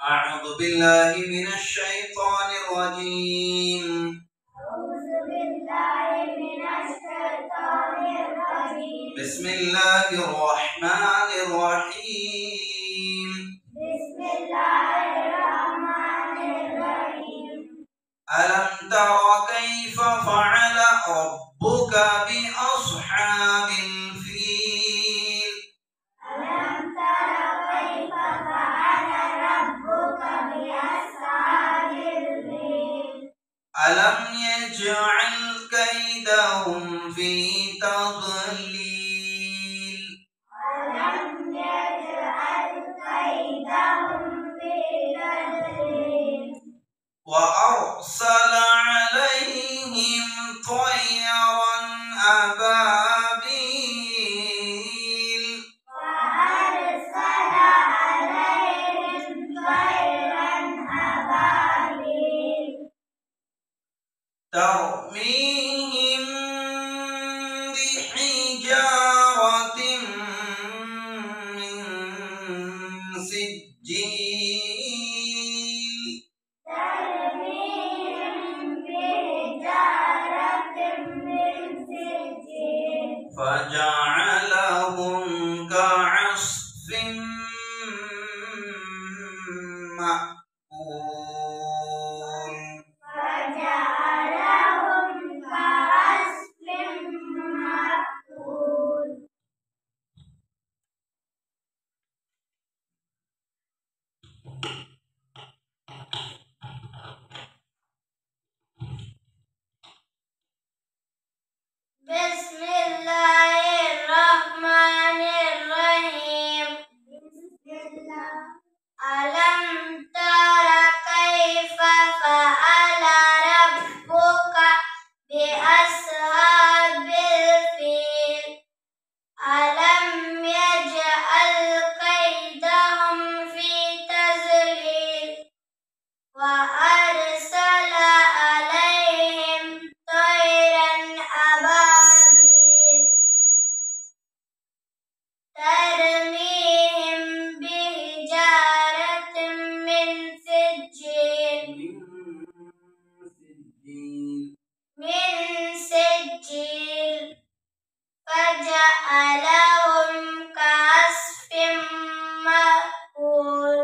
أعوذ بالله من الشيطان الرجيم. أعوذ بالله من الشيطان الرجيم. بسم الله الرحمن الرحيم. بسم الله الرحمن الرحيم. ألم تر كيف فعل ربك بأصحاب الفيل؟ ألم تر كيف فعل ربك بأصحاب الفيل؟ ألم يجعل كيدهم في تضليل؟ ألم يجعل كيدهم في تضليل؟ وأرسل عليهم طيرا أبابيل وأرسل عليهم طيرا أبابيل ترميهم بحجارة من سجيل ترميهم بحجارة من سجيل فجعلهم كعصف مأكول. فجعلهم كعصف مأكول. بسم الله الرحمن الرحيم. بسم الله. ألم تر كيف فعل ربك بأصحاب الفيل؟ ألم يجعل كيدهم في تضليل؟ وأرسل عليهم طيرا أبابيل ترميهم بحجارة من سجيل فجعلهم كعصف مأكول.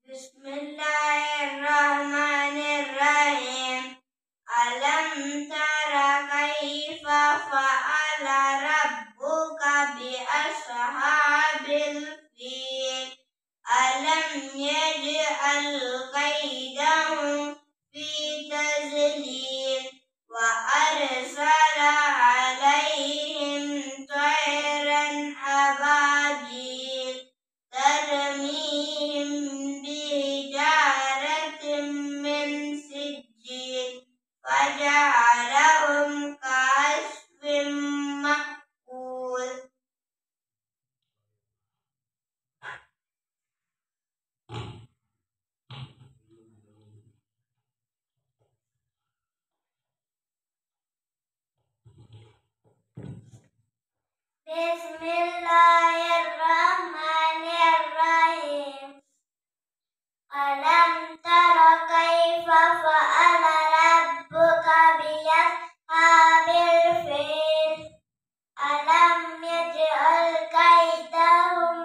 بسم الله الرحمن الرحيم. ألم تر كيف فعل ربك بأصحاب الفيل؟ ألم يجعل كيدهم في تضليل؟ وأرسل عليهم طيرا أبابيل ترميهم بحجارة من سجيل فجعلهم كعصف مأكول. بسم الله الرحمن الرحيم. ألم تر كيف فعل ربك بأصحاب الفيل؟ ألم يجعل كيدهم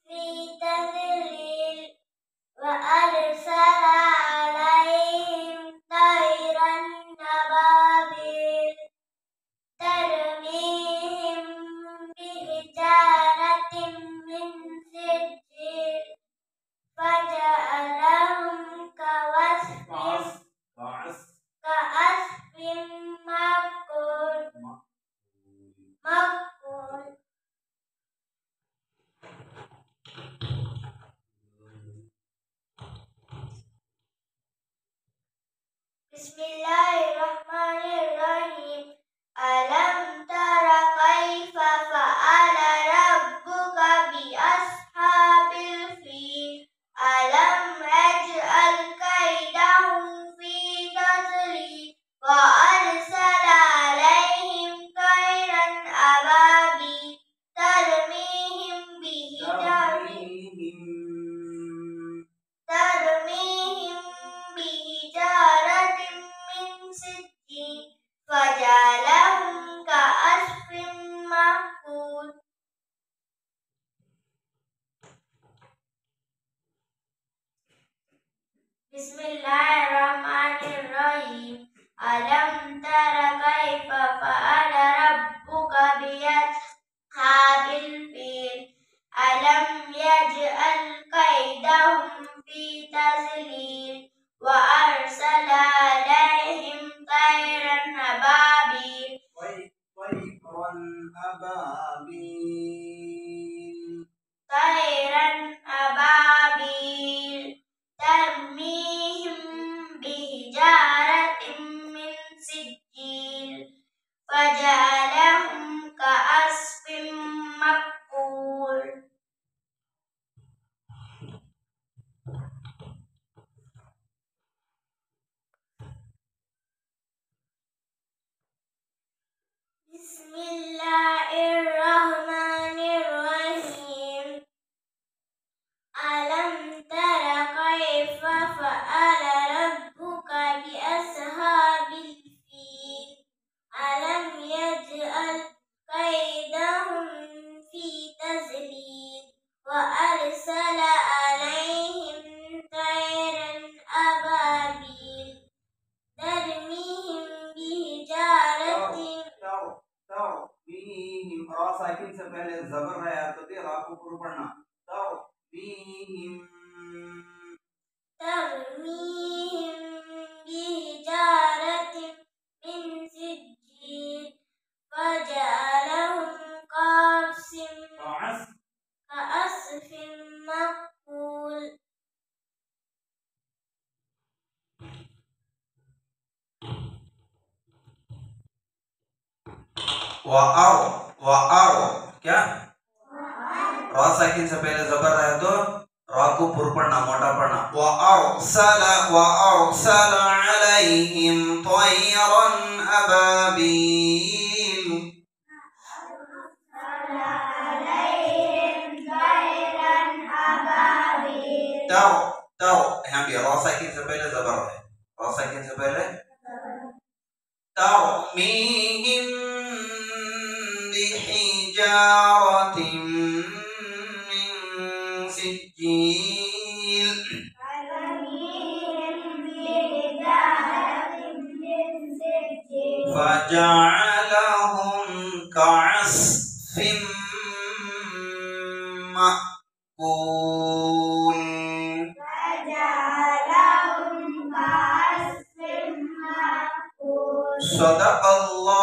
في تضليل؟ وأرسل عليهم طيرا أبابيل ترميهم بحجارة من سجيل فجعلهم كعصف बिस्मिल्लाहिर्रहमानिर्रहीम। अलम तरा कैफ़ फ़अल रब्बुका बिअस्हाबिल फ़ील। अलम यजअल कैदहुम फ़ी तज़लील व अरसल अलैहिम तैरन अबाबील। तरमीहिम बिहिजारतिम मिन सिज्जील फजअलहुम कअस्फिन मअकूल। बिस्मिल्लाहिर्रहमानिर्रहीम। अलम तरा कैफ़ फ़अल रब्बुका बिअस्हाबिल फ़ील। अलम यजअल कैदहुम फ़ी तज़लील व अरसल अलैहिम तैरन अबाबील तरमीहिम बिहिजारतिन। रा साकिन से पहले जबर है तो भी रा को पूरा पढ़ना। तरमीहिम बिहिजारतिन मिन सिज्जील फजअलहुम कअस्फिन मअकूल। वाओ क्या रा साकिन से पहले जबर है तो रा को पूरा पढ़ना, मोटा पढ़ना। वअरसल अलैहिम तैरन अबाबील। यहाँ भी रा साकिन से पहले जबर है, रा साकिन से पहले तरमीहिम बिहिजारतिम मिन सिज्जील फजअलहुम कअस्फिन मअकूल। सदक़ल्लाहुल